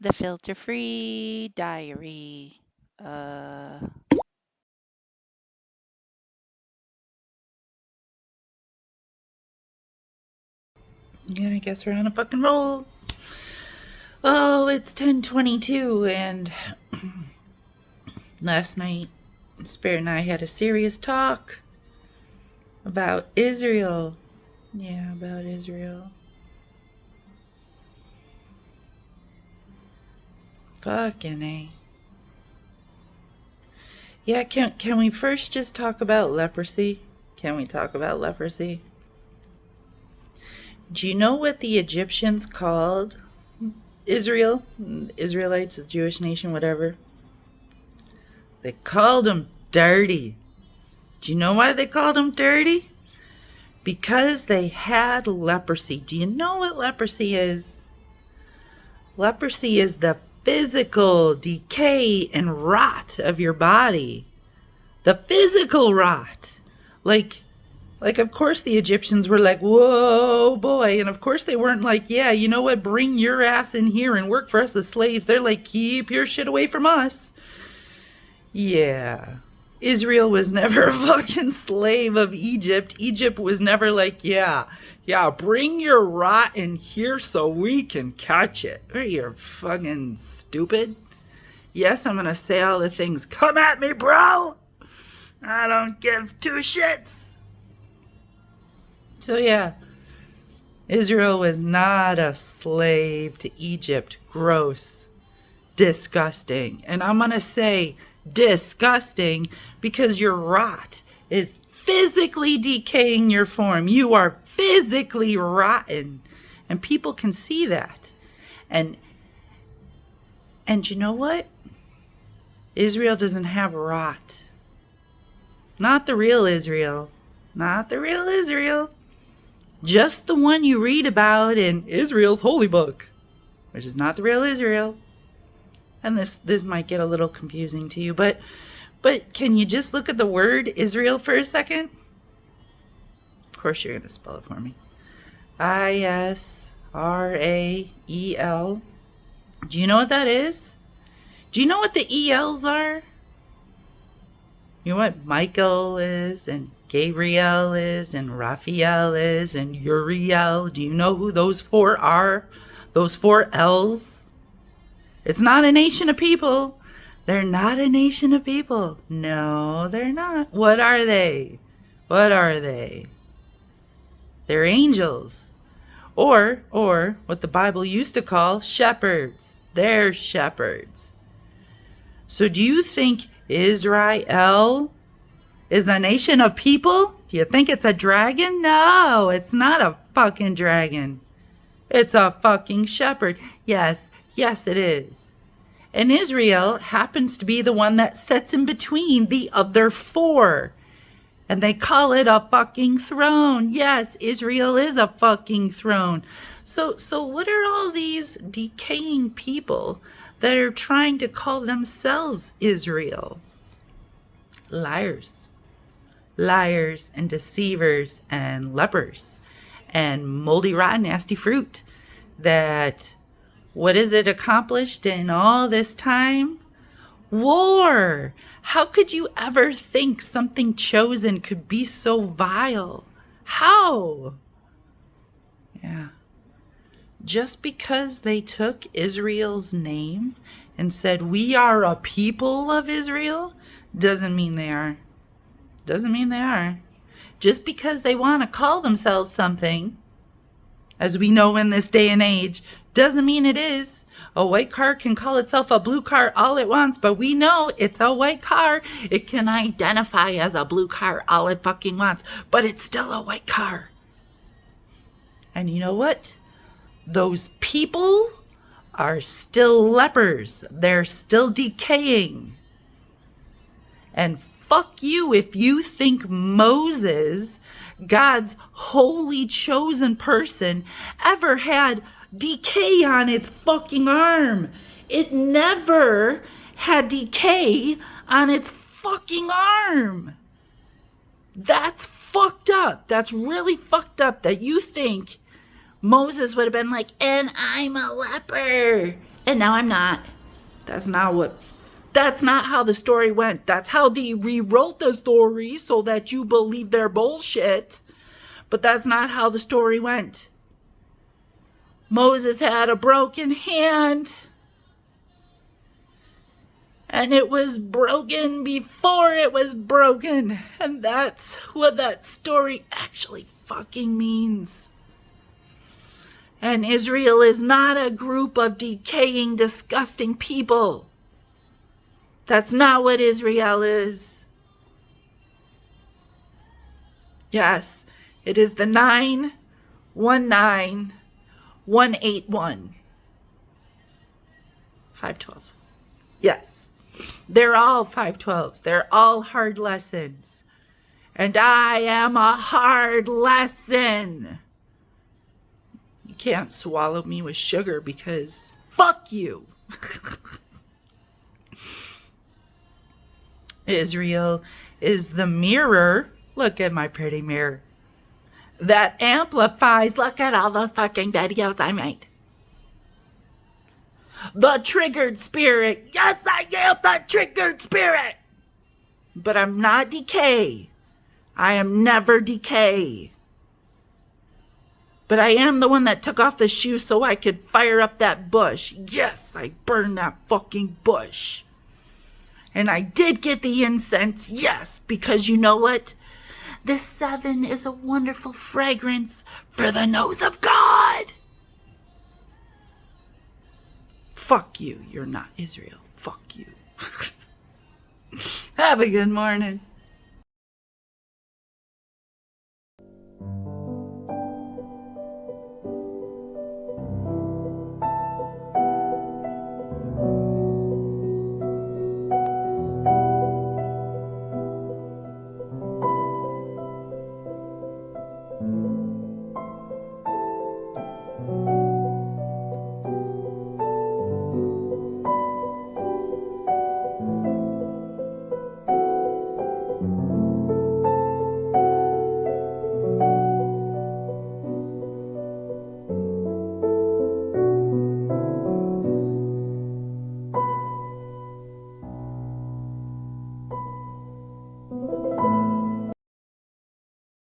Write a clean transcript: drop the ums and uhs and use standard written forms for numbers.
The filter-free diary. Uh, Yeah, I guess we're on a fucking roll. Oh, it's 10:22, and last night, Spirit and I had a serious talk about Israel. Yeah, about Israel. Fucking A. Yeah, can we first just talk about leprosy? Can we talk about leprosy? Do you know what the Egyptians called Israel? Israelites, the Jewish nation, whatever. They called them dirty. Do you know why they called them dirty? Because they had leprosy. Do you know what leprosy is? Leprosy is the physical decay and rot of your body. The physical rot. Like, of course the Egyptians were like, whoa, boy. And of course they weren't like, yeah, you know what? Bring your ass in here and work for us as slaves. They're like, keep your shit away from us. Yeah. Israel was never a fucking slave of Egypt. Egypt was never like, yeah, bring your rot in here so we can catch it. Are you fucking stupid? Yes, I'm gonna say all the things. Come at me, bro! I don't give two shits. So yeah, Israel was not a slave to Egypt. Gross. Disgusting. And I'm gonna say disgusting because your rot is physically decaying your form. You are physically rotten, and people can see that. And you know what? Israel doesn't have rot. Not the real Israel. Not the real Israel. Just the one you read about in Israel's holy book, which is not the real Israel. And this might get a little confusing to you, but can you just look at the word Israel for a second? Of course you're going to spell it for me. Israel. Do you know what that is? Do you know what the ELs are? You know what Michael is, and Gabriel is, and Raphael is, and Uriel? Do you know who those four are? Those four L's? It's not a nation of people. They're not a nation of people. No, they're not. What are they? What are they? They're angels. Or what the Bible used to call shepherds. They're shepherds. So do you think Israel is a nation of people? Do you think it's a dragon? No, it's not a fucking dragon. It's a fucking shepherd. Yes, it is. And Israel happens to be the one that sits in between the other four. And they call it a fucking throne. Yes, Israel is a fucking throne. So what are all these decaying people that are trying to call themselves Israel? Liars. Liars and deceivers and lepers and moldy, rotten, nasty fruit that, what is it accomplished in all this time? War. How could you ever think something chosen could be so vile? How? Yeah. Just because they took Israel's name and said, we are a people of Israel, doesn't mean they are. Doesn't mean they are. Just because they want to call themselves something, as we know in this day and age, doesn't mean it is. A white car can call itself a blue car all it wants, but we know it's a white car. It can identify as a blue car all it fucking wants, but it's still a white car. And you know what? Those people are still lepers. They're still decaying. And fuck you if you think Moses, God's holy chosen person, ever had decay on its fucking arm. It never had decay on its fucking arm. That's fucked up. That's really fucked up that you think Moses would have been like, and I'm a leper. And now I'm not. That's not how the story went. That's how they rewrote the story so that you believe their bullshit. But that's not how the story went. Moses had a broken hand. And it was broken before it was broken. And that's what that story actually fucking means. And Israel is not a group of decaying, disgusting people. That's not what Israel is. Yes, it is the 919181. 512. Yes, they're all 512s. They're all hard lessons. And I am a hard lesson. You can't swallow me with sugar because fuck you. Israel is the mirror. Look at my pretty mirror. That amplifies. Look at all those fucking videos I made. The triggered spirit. Yes, I am the triggered spirit. But I'm not decay. I am never decay. But I am the one that took off the shoe so I could fire up that bush. Yes, I burned that fucking bush. And I did get the incense, yes, because you know what? This 7 is a wonderful fragrance for the nose of God. Fuck you. You're not Israel. Fuck you. Have a good morning.